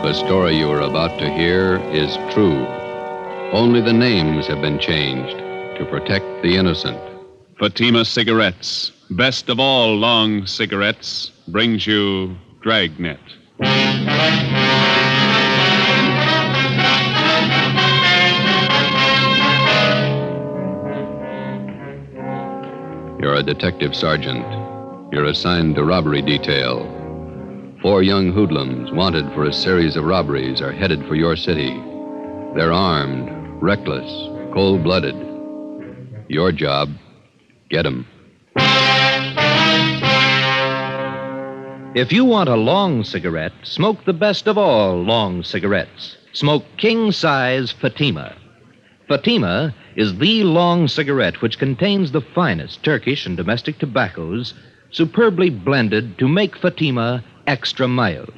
The story you are about to hear is true. Only the names have been changed to protect the innocent. Fatima Cigarettes, best of all long cigarettes, brings you Dragnet. You're a detective sergeant. You're assigned to robbery detail. 4 young hoodlums wanted for a series of robberies are headed for your city. They're armed, reckless, cold-blooded. Your job, get 'em. If you want a long cigarette, smoke the best of all long cigarettes. Smoke king-size Fatima. Fatima is the long cigarette which contains the finest Turkish and domestic tobaccos superbly blended to make Fatima extra mild.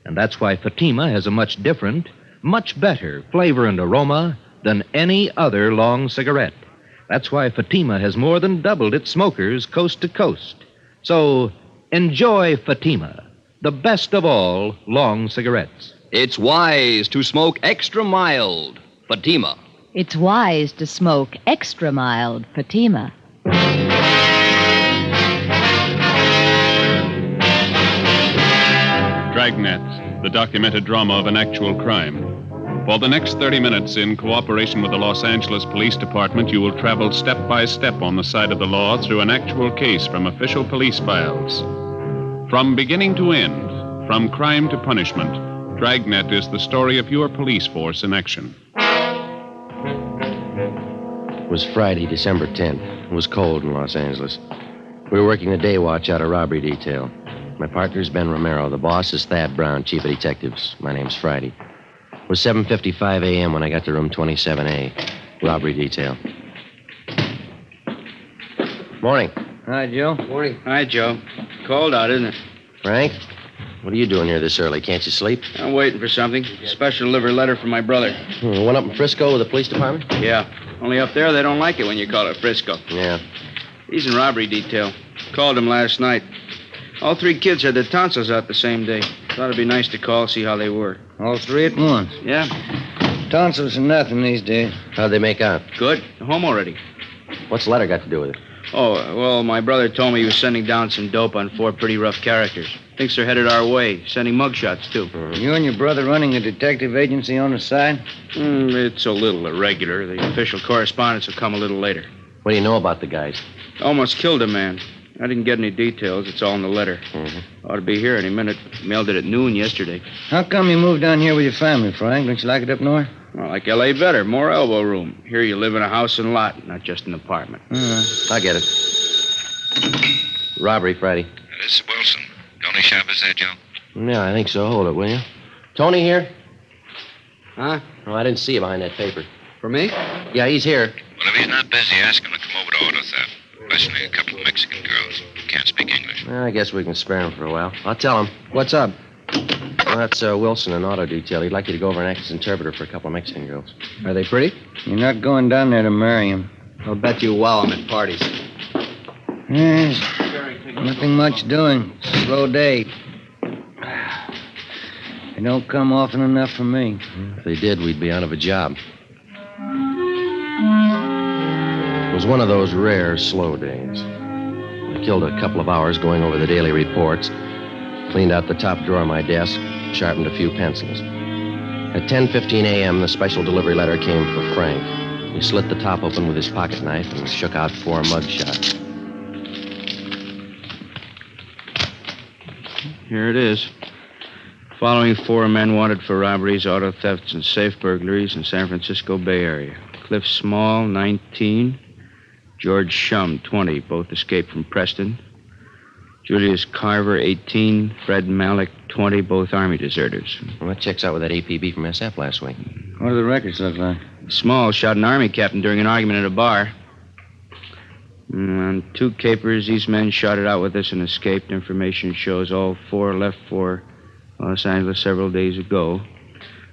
And that's why Fatima has a much different, much better flavor and aroma than any other long cigarette. That's why Fatima has more than doubled its smokers coast to coast. So enjoy Fatima, the best of all long cigarettes. It's wise to smoke extra mild Fatima. It's wise to smoke extra mild Fatima. Dragnet, the documented drama of an actual crime. For the next 30 minutes, in cooperation with the Los Angeles Police Department, you will travel step by step on the side of the law through an actual case from official police files. From beginning to end, from crime to punishment, Dragnet is the story of your police force in action. It was Friday, December 10th. It was cold in Los Angeles. We were working the day watch out of robbery detail. My partner's Ben Romero. The boss is Thad Brown, chief of detectives. My name's Friday. It was 7:55 a.m. when I got to room 27A, robbery detail. Morning. Hi, Joe. Morning. Hi, Joe. Cold out, isn't it? Frank, what are you doing here this early? Can't you sleep? I'm waiting for something. Special delivery letter from my brother. One up in Frisco with the police department? Yeah. Only up there, they don't like it when you call it Frisco. Yeah. He's in robbery detail. Called him last night. All 3 kids had their tonsils out the same day. Thought it'd be nice to call, see how they were. All 3 at once. Yeah. Tonsils are nothing these days. How'd they make out? Good. They're home already. What's the letter got to do with it? Oh, well, my brother told me he was sending down some dope on 4 pretty rough characters. Thinks they're headed our way. Sending mugshots, too. You and your brother running a detective agency on the side? It's a little irregular. The official correspondence will come a little later. What do you know about the guys? Almost killed a man. I didn't get any details. It's all in the letter. Ought to be here any minute. Mailed it at noon yesterday. How come you moved down here with your family, Frank? Don't you like it up north? Well, like L.A. better. More elbow room. Here you live in a house and lot, not just an apartment. I get it. Robbery, Friday. This is Wilson. Tony Shop is there, Joe? Yeah, I think so. Hold it, will you? Tony here? Huh? Oh, I didn't see you behind that paper. For me? Yeah, he's here. Well, if he's not busy, ask him to come over to auto theft. Especially a couple of Mexican girls. Can't speak English. Well, I guess we can spare him for a while. I'll tell him. What's up? Well, that's Wilson in auto detail. He'd like you to go over and act as interpreter for a couple of Mexican girls. Are they pretty? You're not going down there to marry him. I'll bet you wow I'm at parties. Yes. Nothing much doing. Slow day. They don't come often enough for me. If they did, we'd be out of a job. It was one of those rare, slow days. I killed a couple of hours going over the daily reports, cleaned out the top drawer of my desk, sharpened a few pencils. At 10:15 a.m., the special delivery letter came for Frank. He slit the top open with his pocket knife and shook out 4 mugshots. Here it is. Following 4 men wanted for robberies, auto thefts, and safe burglaries in San Francisco Bay Area. Cliff Small, 19. George Shum, 20. Both escaped from Preston. Julius Carver, 18. Fred Malik, 20. Both Army deserters. Well, that checks out with that APB from SF last week. What do the records look like? Small shot an Army captain during an argument at a bar. On 2 capers, these men shot it out with us and escaped. Information shows all 4 left for Los Angeles several days ago.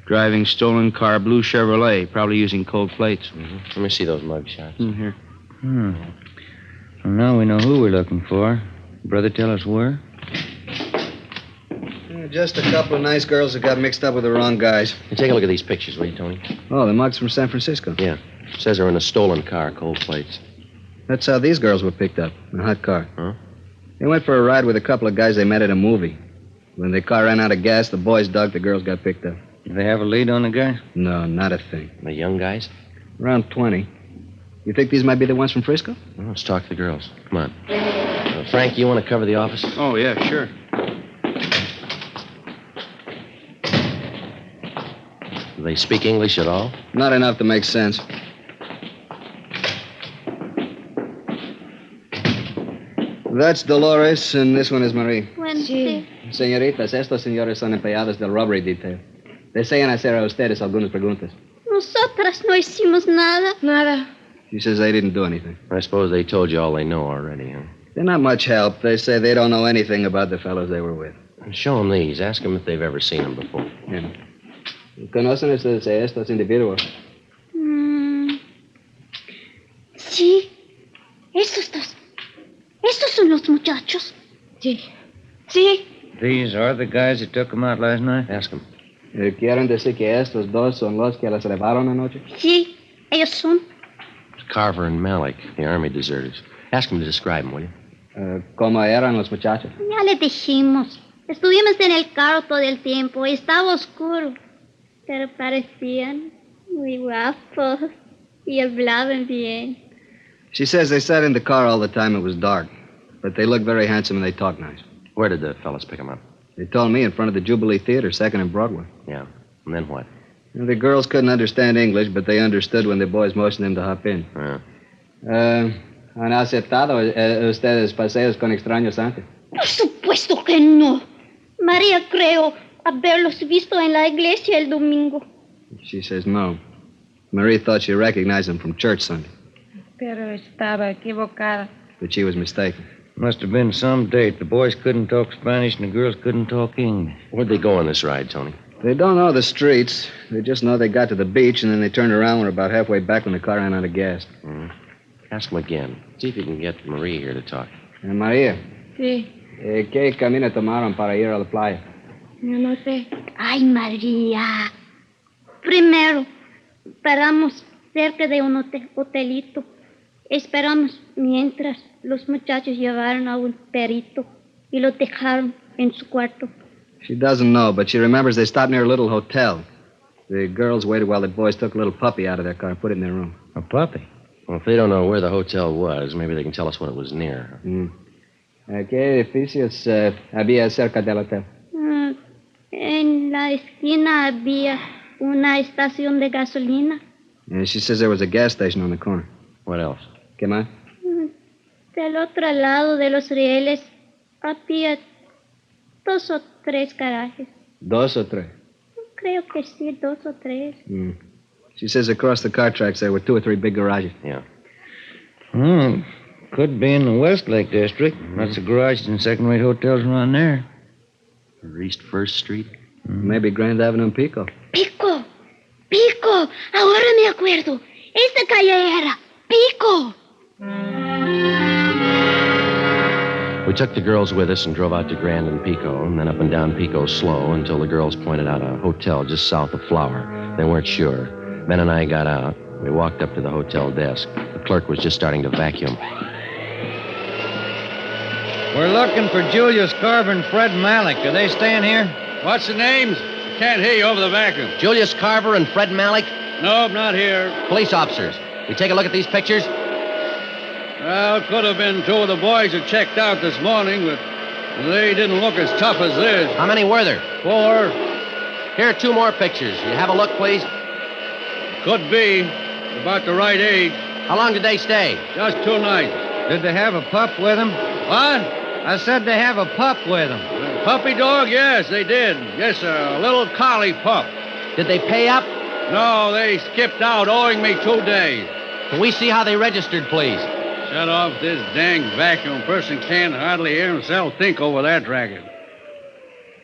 Driving stolen car, blue Chevrolet, probably using cold plates. Let me see those mugshots. Here. Well, now we know who we're looking for. Brother tell us where? Just a couple of nice girls that got mixed up with the wrong guys. Hey, take a look at these pictures, will you, Tony? Oh, the mugs from San Francisco. Yeah. Says they're in a stolen car, cold plates. That's how these girls were picked up, in a hot car. Huh? They went for a ride with a couple of guys they met at a movie. When the car ran out of gas, the boys dug, the girls got picked up. Do they have a lead on the guy? No, not a thing. The young guys? Around 20. You think these might be the ones from Frisco? Well, let's talk to the girls. Come on. Frank, you want to cover the office? Oh, yeah, sure. Do they speak English at all? Not enough to make sense. That's Dolores, and this one is Marie. Sí. Señoritas, estos señores son empleados del robbery detail. Desean hacer a ustedes algunas preguntas. Nosotras no hicimos nada. Nada. She says they didn't do anything. I suppose they told you all they know already, huh? They're not much help. They say they don't know anything about the fellows they were with. Show them these. Ask them if they've ever seen them before. Yeah. ¿Conocen ustedes a estos individuos? Sí. Esos dos. ¿Estos son los muchachos? Sí. Sí. These are the guys that took them out last night? Ask them. ¿Quieren decir que estos dos son los que las llevaron anoche? Sí, ellos son. Carver and Malik, the army deserters. Ask them to describe them, will you? ¿Cómo eran los muchachos? Ya les dijimos. Estuvimos en el carro todo el tiempo y estaba oscuro. Pero parecían muy guapos y hablaban bien. She says they sat in the car all the time. It was dark. But they looked very handsome and they talked nice. Where did the fellas pick them up? They told me in front of the Jubilee Theater, 2nd and Broadway. Yeah. And then what? The girls couldn't understand English, but they understood when the boys motioned them to hop in. ¿Han aceptado ustedes paseos con extraños antes? Por supuesto que no. María creo haberlos visto en la iglesia el domingo. She says no. Marie thought she recognized them from church Sunday. Pero estaba equivocada. But she was mistaken. Must have been some date. The boys couldn't talk Spanish and the girls couldn't talk English. Where'd they go on this ride, Tony? They don't know the streets. They just know they got to the beach, and then they turned around and were about halfway back when the car ran out of gas. Mm-hmm. Ask them again. See if you can get Marie here to talk. María. Sí. ¿Qué camino tomaron para ir a la playa? Yo no sé. Ay, María. Primero, paramos cerca de un hotelito. Esperamos mientras los muchachos llevaron a un perito y lo dejaron en su cuarto. She doesn't know, but she remembers they stopped near a little hotel. The girls waited while the boys took a little puppy out of their car and put it in their room. A puppy? Well, if they don't know where the hotel was, maybe they can tell us what it was near. ¿Qué edificios había cerca del hotel? En la esquina había una estación de gasolina. And she says there was a gas station on the corner. What else? ¿Qué más? Del otro lado de los rieles había 2 o 3 garajes. 2 o 3? Creo que sí, 2 o 3. She says across the car tracks there were 2 or 3 big garages. Yeah. Could be in the Westlake district. Lots of garages and second-rate hotels around there. Or East 1st Street? Maybe Grand Avenue and Pico. Pico. Pico. Ahora me acuerdo. Esta calle era Pico. We took the girls with us and drove out to Grand and Pico, and then up and down Pico slow until the girls pointed out a hotel just south of Flower. They weren't sure. Ben and I got out. We walked up to the hotel desk. The clerk was just starting to vacuum. We're looking for Julius Carver and Fred Malik. Are they staying here? What's the names? Can't hear you over the vacuum. Julius Carver and Fred Malik? Nope, not here. Police officers. We take a look at these pictures? Well, could have been 2 of the boys that checked out this morning, but they didn't look as tough as this. How many were there? 4. Here are 2 more pictures. You have a look, please? Could be. About the right age. How long did they stay? Just 2 nights. Did they have a pup with them? What? I said they have a pup with them. Puppy dog? Yes, they did. Yes, sir. A little collie pup. Did they pay up? No, they skipped out, owing me 2 days. Can we see how they registered, please? Shut off this dang vacuum. Person can't hardly hear himself think over that racket.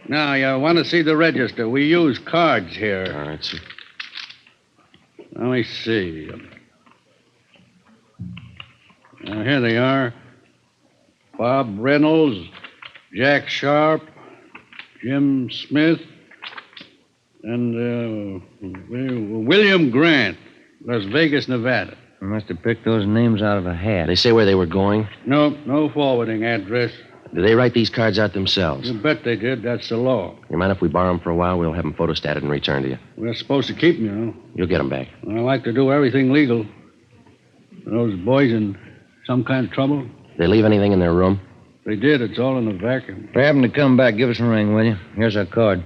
Now, you want to see the register. We use cards here. All right, sir. Let me see. Now, here they are. Bob Reynolds, Jack Sharp, Jim Smith, and William Grant, Las Vegas, Nevada. I must have picked those names out of a hat. They say where they were going? Nope, no forwarding address. Do they write these cards out themselves? You bet they did. That's the law. You mind if we borrow them for a while? We'll have them photostated and returned to you. We're supposed to keep them, you know. You'll get them back. I like to do everything legal. Are those boys in some kind of trouble? They leave anything in their room? They did. It's all in a vacuum. If they happen to come back, give us a ring, will you? Here's our card.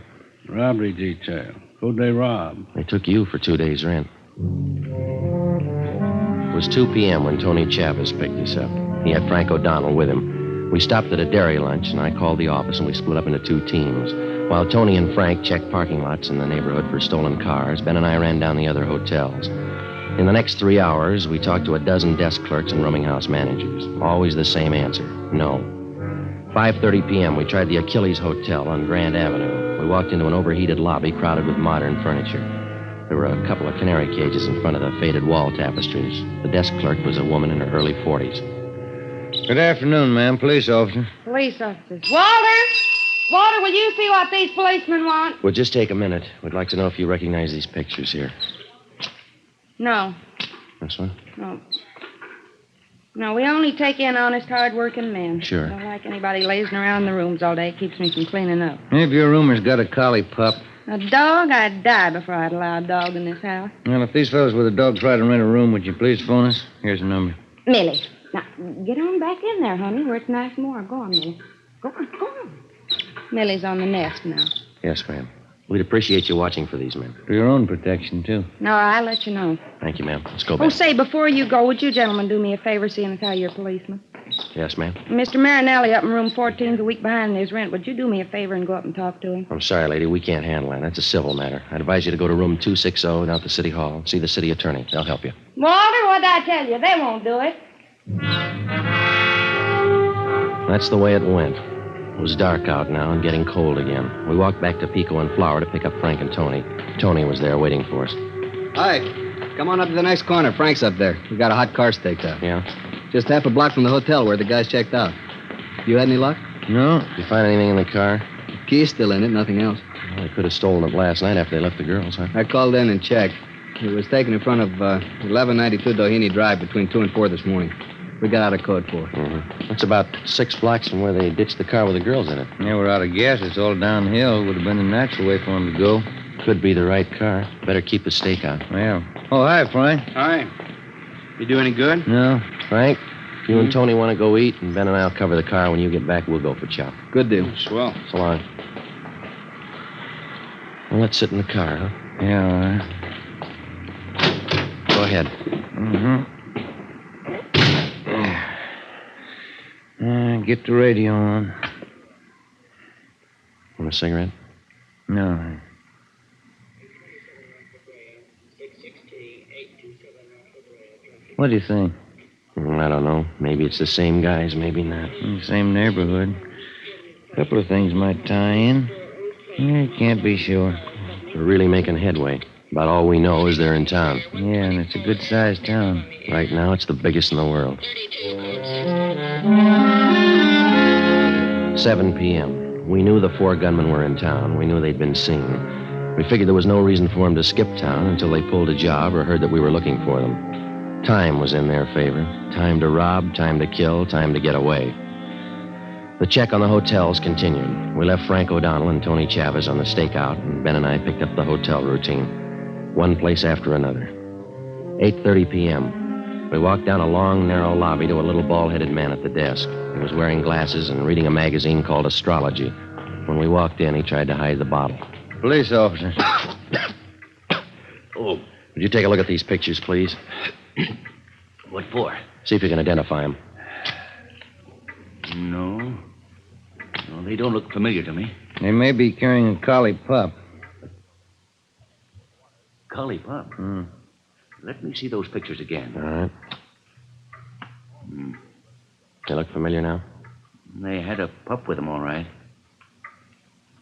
Robbery detail. Who'd they rob? They took you for 2 days' rent. It was 2 p.m. when Tony Chavez picked us up. He had Frank O'Donnell with him. We stopped at a dairy lunch, and I called the office, and we split up into 2 teams. While Tony and Frank checked parking lots in the neighborhood for stolen cars, Ben and I ran down the other hotels. In the next 3 hours, we talked to a dozen desk clerks and rooming house managers. Always the same answer, no. 5:30 p.m., we tried the Achilles Hotel on Grand Avenue. We walked into an overheated lobby crowded with modern furniture. There were a couple of canary cages in front of the faded wall tapestries. The desk clerk was a woman in her early 40s. Good afternoon, ma'am. Police officer. Police officers. Walter, will you see what these policemen want? We'll just take a minute. We'd like to know if you recognize these pictures here. No. This one? No. No, we only take in honest, hard-working men. Sure. I don't like anybody lazing around in the rooms all day. It keeps me from cleaning up. If your room's got a collie pup. A dog? I'd die before I'd allow a dog in this house. Well, if these fellows with a dog try to rent a room, would you please phone us? Here's the number. Millie. Now, get on back in there, honey, where it's nice and warm. Go on, Millie. Go on. Millie's on the nest now. Yes, ma'am. We'd appreciate you watching for these men. For your own protection, too. No, I'll let you know. Thank you, ma'am. Let's go Oh, back. say, before you go, would you gentlemen do me a favor, seeing as how you're policemen? Yes, ma'am. Mr. Marinelli up in room 14's a week behind in his rent. Would you do me a favor and go up and talk to him? I'm sorry, lady. We can't handle that. That's a civil matter. I'd advise you to go to room 260 down at the city hall and see the city attorney. They'll help you. Walter, what'd I tell you? They won't do it. That's the way it went. It was dark out now and getting cold again. We walked back to Pico and Flower to pick up Frank and Tony. Tony was there waiting for us. Hi. Come on up to the next corner. Frank's up there. We got a hot car staked out. Yeah? Just half a block from the hotel where the guys checked out. You had any luck? No. Did you find anything in the car? The key's still in it, nothing else. Well, they could have stolen it last night after they left the girls, huh? I called in and checked. It was taken in front of 1192 Doheny Drive between 2 and 4 this morning. We got out of code 4. Mm-hmm. That's about 6 blocks from where they ditched the car with the girls in it. Yeah, we're out of gas. It's all downhill. Would have been the natural way for them to go. Could be the right car. Better keep the stake out. Well. Oh, hi, Frank. Hi. You do any good? No. Frank, you and Tony want to go eat, and Ben and I'll cover the car. When you get back, we'll go for chow. Good deal. Swell. So long. Well, let's sit in the car, huh? Yeah, all right. Go ahead. Mm-hmm. Get the radio on. Want a cigarette? No. What do you think? I don't know. Maybe it's the same guys, maybe not. Same neighborhood. A couple of things might tie in. Yeah, can't be sure. We're really making headway. About all we know is they're in town. Yeah, and it's a good-sized town. Right now, it's the biggest in the world. 7 p.m. We knew the 4 gunmen were in town. We knew they'd been seen. We figured there was no reason for them to skip town until they pulled a job or heard that we were looking for them. Time was in their favor. Time to rob, time to kill, time to get away. The check on the hotels continued. We left Frank O'Donnell and Tony Chavez on the stakeout, and Ben and I picked up the hotel routine. One place after another. 8:30 p.m. We walked down a long, narrow lobby to a little bald-headed man at the desk. He was wearing glasses and reading a magazine called Astrology. When we walked in, he tried to hide the bottle. Police officer. Oh, would you take a look at these pictures, please? What for? See if you can identify them. No. No, they don't look familiar to me. They may be carrying a collie pup. Collie pup? Let me see those pictures again. All right. They look familiar now? They had a pup with them, all right.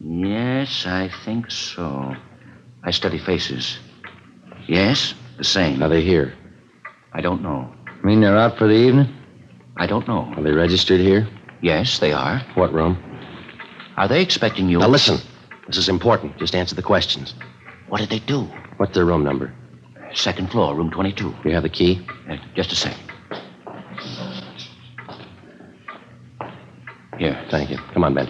Yes, I think so. I study faces. Yes, the same. Are they here? I don't know. Mean they're out for the evening? I don't know. Are they registered here? Yes, they are. What room? Are they expecting you? Now, listen. This is important. Just answer the questions. What did they do? What's their room number? Second floor, room 22. You have the key? Just a sec. Here. Thank you. Come on, Ben.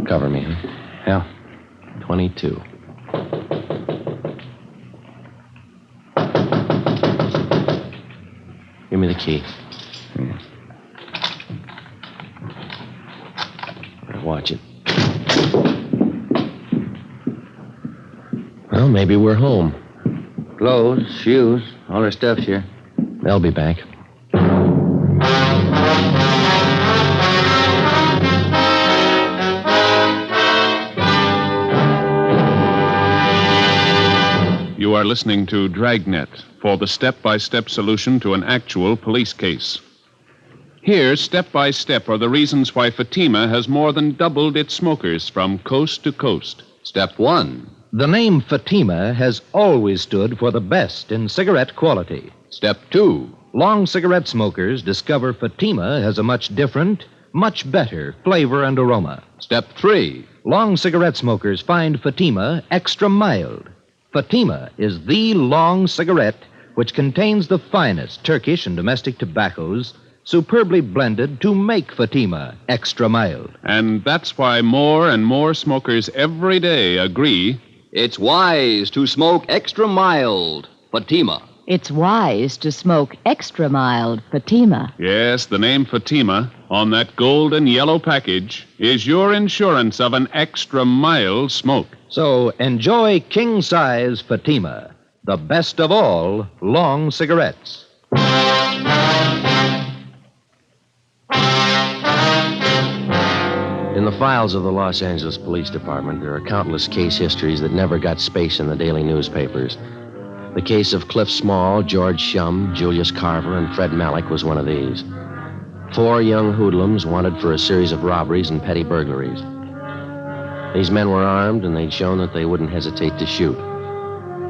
Cover me, huh? Yeah. 22. Give me the key. Watch it. Well, maybe we're home. Clothes, shoes, all her stuff's here. They'll be back. You are listening to Dragnet for the step-by-step solution to an actual police case. Here, step by step, are the reasons why Fatima has more than doubled its smokers from coast to coast. Step 1. The name Fatima has always stood for the best in cigarette quality. Step 2. Long cigarette smokers discover Fatima has a much different, much better flavor and aroma. Step 3. Long cigarette smokers find Fatima extra mild. Fatima is the long cigarette which contains the finest Turkish and domestic tobaccos superbly blended to make Fatima extra mild. And that's why more and more smokers every day agree it's wise to smoke extra mild Fatima. It's wise to smoke extra mild Fatima. Yes, the name Fatima on that gold and yellow package is your insurance of an extra mild smoke. So enjoy king-size Fatima, the best of all long cigarettes. In the files of the Los Angeles Police Department, there are countless case histories that never got space in the daily newspapers. The case of Cliff Small, George Shum, Julius Carver, and Fred Malik was one of these. 4 young hoodlums wanted for a series of robberies and petty burglaries. These men were armed, and they'd shown that they wouldn't hesitate to shoot.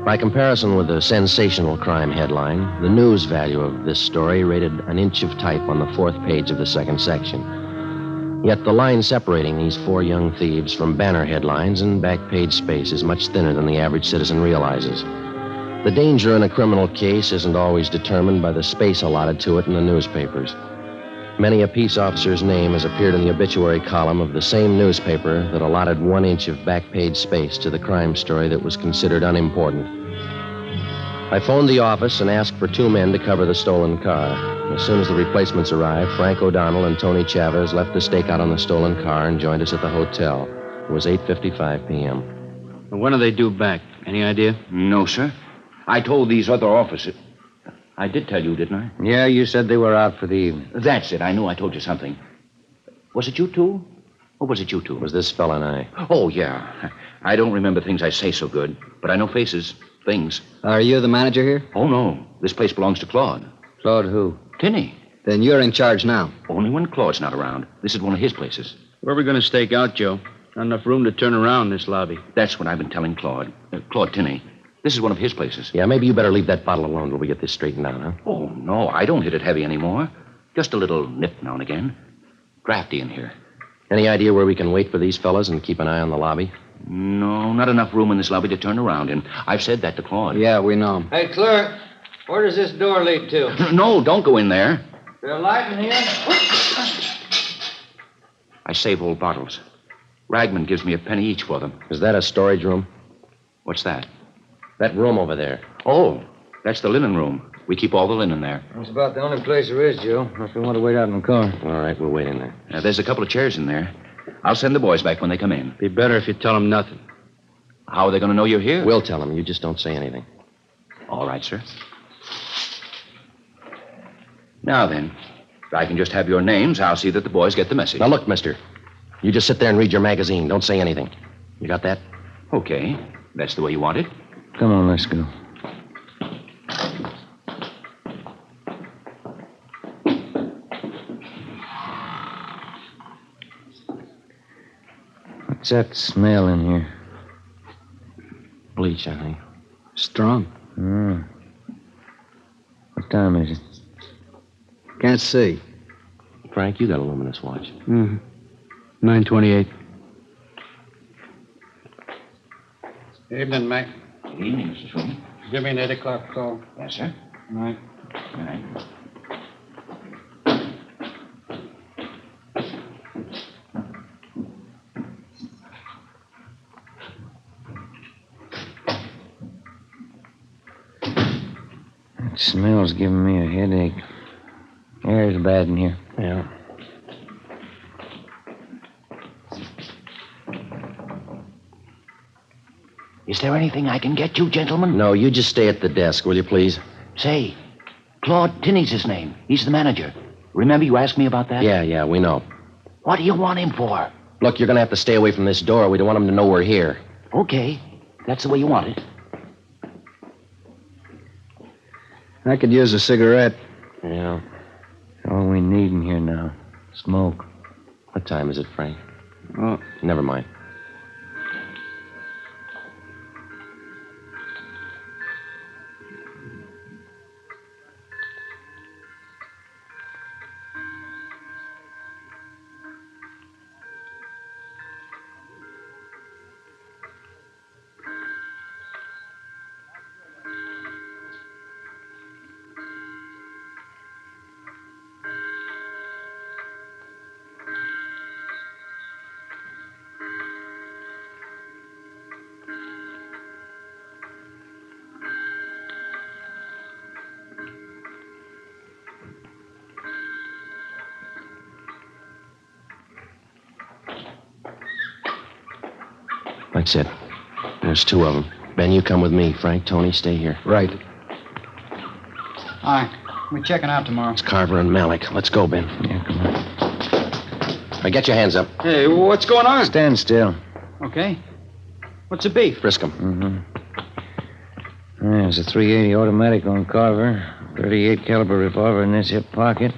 By comparison with the sensational crime headline, the news value of this story rated an inch of type on the 4th page of the 2nd section. Yet the line separating these 4 young thieves from banner headlines and back-page space is much thinner than the average citizen realizes. The danger in a criminal case isn't always determined by the space allotted to it in the newspapers. Many a peace officer's name has appeared in the obituary column of the same newspaper that allotted 1 inch of back-page space to the crime story that was considered unimportant. I phoned the office and asked for 2 men to cover the stolen car. As soon as the replacements arrived, Frank O'Donnell and Tony Chavez left the stakeout on the stolen car and joined us at the hotel. It was 8:55 p.m. When do they due back? Any idea? No, sir. I told these other officers. I did tell you, didn't I? Yeah, you said they were out for the evening. That's it. I knew I told you something. Was it you two? Or was it you two? It was this fella and I. Oh, yeah. I don't remember things I say so good, but I know faces, things. Are you the manager here? Oh, no. This place belongs to Claude. Claude who? Tinney. Then you're in charge now. Only when Claude's not around. This is one of his places. Where are we going to stake out, Joe? Not enough room to turn around in this lobby. That's what I've been telling Claude. Claude Tinney. This is one of his places. Yeah, maybe you better leave that bottle alone till we get this straightened out, huh? Oh, no. I don't hit it heavy anymore. Just a little nip now and again. Drafty in here. Any idea where we can wait for these fellas and keep an eye on the lobby? No, not enough room in this lobby to turn around in. I've said that to Claude. Yeah, we know. Hey, clerk, where does this door lead to? No, don't go in there. Is there a light in here? I save old bottles. Ragman gives me a penny each for them. Is that a storage room? What's that? That room over there. Oh, that's the linen room. We keep all the linen there. That's about the only place there is, Joe. Unless we want to wait out in the car. All right, we'll wait in there. There's a couple of chairs in there. I'll send the boys back when they come in. Be better if you tell them nothing. How are they going to know you're here? We'll tell them. You just don't say anything. All right, sir. Now then, if I can just have your names, I'll see that the boys get the message. Now, look, mister. You just sit there and read your magazine. Don't say anything. You got that? Okay. That's the way you want it. Come on, let's go. What's that smell in here? Bleach, I think. Strong. What's What time is it? Can't see. Frank, you got a luminous watch. Mm-hmm. 9:28. Evening, Mac. Evening, Mr. Truman. Give me an 8 o'clock call. Yes, sir. All right. All right. That smell's giving me a headache. Air's bad in here. Yeah. Is there anything I can get you, gentlemen? No, you just stay at the desk, will you, please? Say, Claude Tinney's his name. He's the manager. Remember you asked me about that? Yeah, we know. What do you want him for? Look, you're going to have to stay away from this door. We don't want him to know we're here. Okay. That's the way you want it. I could use a cigarette. Yeah. All we need in here now. Smoke. What time is it, Frank? Oh, Never mind. That's it. There's two of them. Ben, you come with me. Frank, Tony, stay here. right. All right. We're checking out tomorrow. It's Carver and Malik. Let's go, Ben. Yeah, come on. All right, get your hands up. Hey, what's going on? Stand still. Okay. What's the beef? Frisk 'em. Mm-hmm. There's a .380 automatic on Carver. 38 caliber revolver in this hip pocket.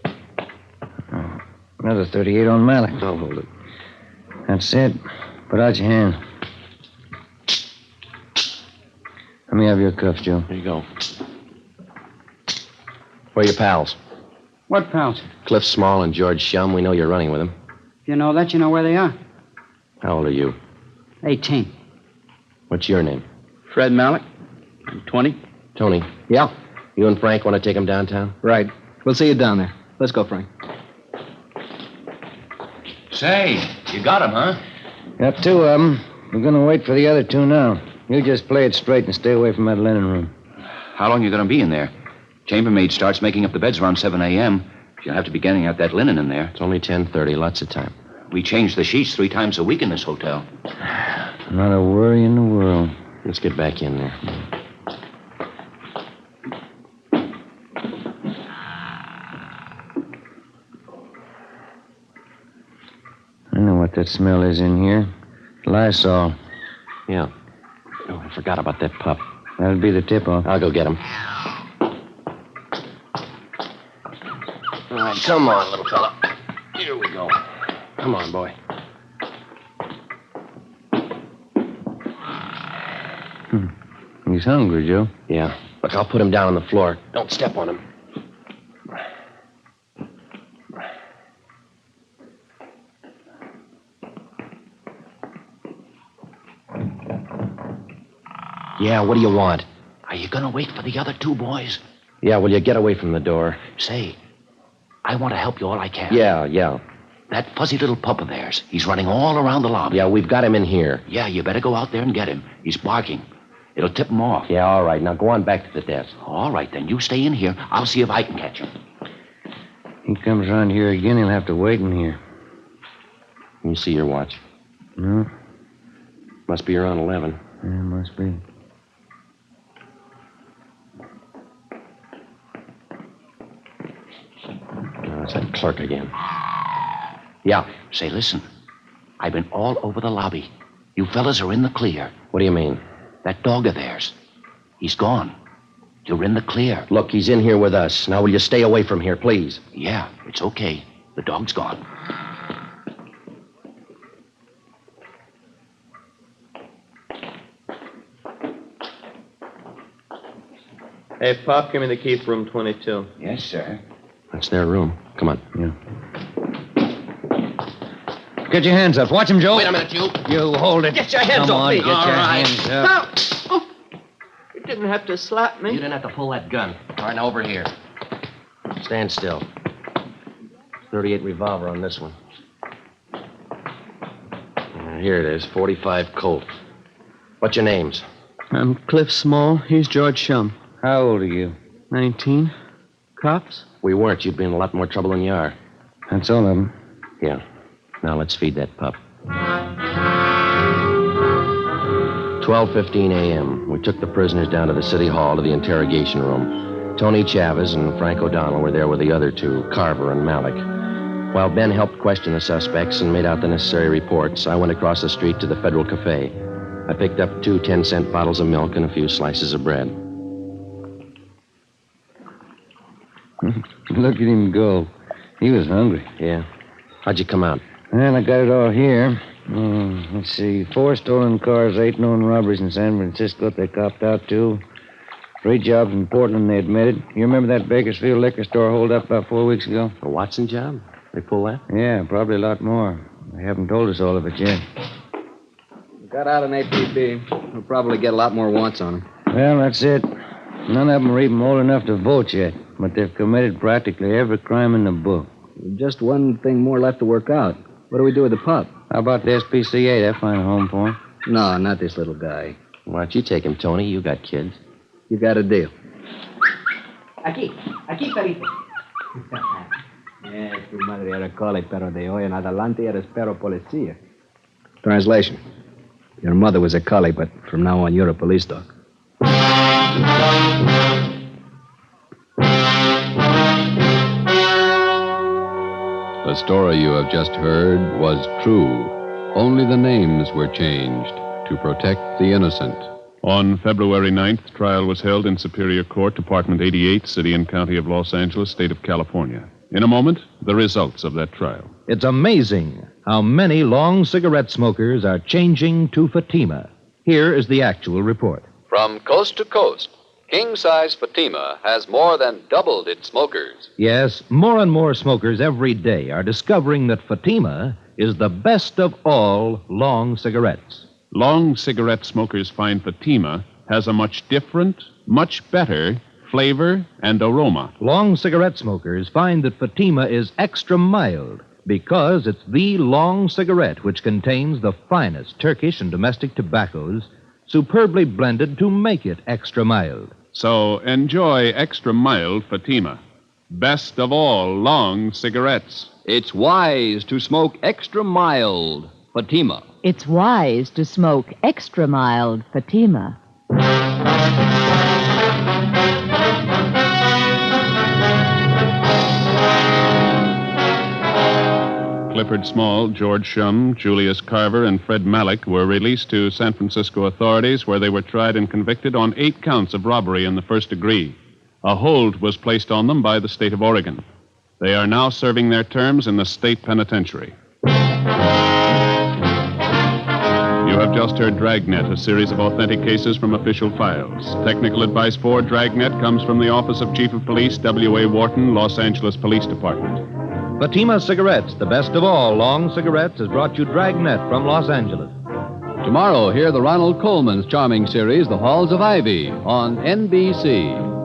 Oh, another 38 on Malik. I'll hold it. That's it. Put out your hand. Let me have your cuffs, Joe. Here you go. Where are your pals? What pals? Cliff Small and George Shum. We know you're running with them. If you know that, you know where they are. How old are you? 18. What's your name? Fred Malik. I'm 20. Tony. Yeah, You and Frank want to take him downtown? right. We'll see you down there. Let's go, Frank. Say, you got him, huh? Got two of them. We're going to wait for the other two now. You just play it straight and stay away from that linen room. How long you going to be in there? Chambermaid starts making up the beds around 7 a.m. She'll have to be getting out that linen in there. It's only 10:30. Lots of time. We change the sheets 3 times a week in this hotel. Not a worry in the world. Let's get back in there. I know what that smell is in here. Lysol. Yeah. Oh, I forgot about that pup. That'll be the tip-off. I'll go get him. All right, come on, little fella. Here we go. Come on, boy. He's hungry, Joe. Yeah. Look, I'll put him down on the floor. Don't step on him. Yeah, what do you want? Are you going to wait for the other 2 boys? Yeah, will you get away from the door? Say, I want to help you all I can. Yeah. That fuzzy little pup of theirs, he's running all around the lobby. Yeah, we've got him in here. Yeah, you better go out there and get him. He's barking. It'll tip him off. Yeah, all right. Now go on back to the desk. All right, then. You stay in here. I'll see if I can catch him. He comes around here again, he'll have to wait in here. Can you see your watch? No? Must be around 11. Yeah, must be. Oh, it's that clerk again. Yeah. Say, listen. I've been all over the lobby. You fellas are in the clear. What do you mean? That dog of theirs. He's gone. You're in the clear. Look, he's in here with us. Now, will you stay away from here, please? Yeah, it's okay. The dog's gone. Hey, Pop, give me the key for room 22. Yes, sir. That's their room. Come on. Get your hands up. Watch him, Joe. Wait a minute, you. You hold it. Get your hands Come off on, me. get your hands up. Oh, you didn't have to slap me. You didn't have to pull that gun. All right, now over here. Stand still. 38 revolver on this one. Here it is, 45 Colt. What's your names? I'm Cliff Small. He's George Shum. How old are you? 19. Cops? We weren't. You'd be in a lot more trouble than you are. That's all of them. Yeah. Now let's feed that pup. 12:15 a.m. We took the prisoners down to the city hall to the interrogation room. Tony Chavez and Frank O'Donnell were there with the other two, Carver and Malik. While Ben helped question the suspects and made out the necessary reports, I went across the street to the Federal Cafe. I picked up 2 10-cent bottles of milk and a few slices of bread. Look at him go. He was hungry. Yeah. How'd you come out? Well, I got it all here. Let's see. 4 stolen cars, 8 known robberies in San Francisco they copped out to. 3 jobs in Portland they admitted. You remember that Bakersfield liquor store holdup about 4 weeks ago? A Watson job? They pull that? Yeah, probably a lot more. They haven't told us all of it yet. Got out an APB. We'll probably get a lot more wants on them. Well, that's it. None of them are even old enough to vote yet, but they've committed practically every crime in the book. Just one thing more left to work out. What do we do with the pup? How about the SPCA? They'll find a home for him. No, not this little guy. Why don't you take him, Tony? You got kids. You got a deal. Aquí, perito. Tu madre era collie, pero de hoy en adelante eres perro policía. Translation. Your mother was a collie, but from now on you're a police dog. The story you have just heard was true. Only the names were changed to protect the innocent. On February 9th, trial was held in Superior Court, Department 88, City and County of Los Angeles, State of California. In a moment, the results of that trial. It's amazing how many long cigarette smokers are changing to Fatima. Here is the actual report. From coast to coast, king-size Fatima has more than doubled its smokers. Yes, more and more smokers every day are discovering that Fatima is the best of all long cigarettes. Long cigarette smokers find Fatima has a much different, much better flavor and aroma. Long cigarette smokers find that Fatima is extra mild because it's the long cigarette which contains the finest Turkish and domestic tobaccos superbly blended to make it extra mild. So enjoy extra mild Fatima. Best of all long cigarettes. It's wise to smoke extra mild Fatima. It's wise to smoke extra mild Fatima. Clifford Small, George Shum, Julius Carver, and Fred Malik were released to San Francisco authorities where they were tried and convicted on 8 counts of robbery in the first degree. A hold was placed on them by the state of Oregon. They are now serving their terms in the state penitentiary. You have just heard Dragnet, a series of authentic cases from official files. Technical advice for Dragnet comes from the Office of Chief of Police, W.A. Wharton, Los Angeles Police Department. Fatima Cigarettes, the best of all long cigarettes, has brought you Dragnet from Los Angeles. Tomorrow, hear the Ronald Coleman's charming series, The Halls of Ivy, on NBC.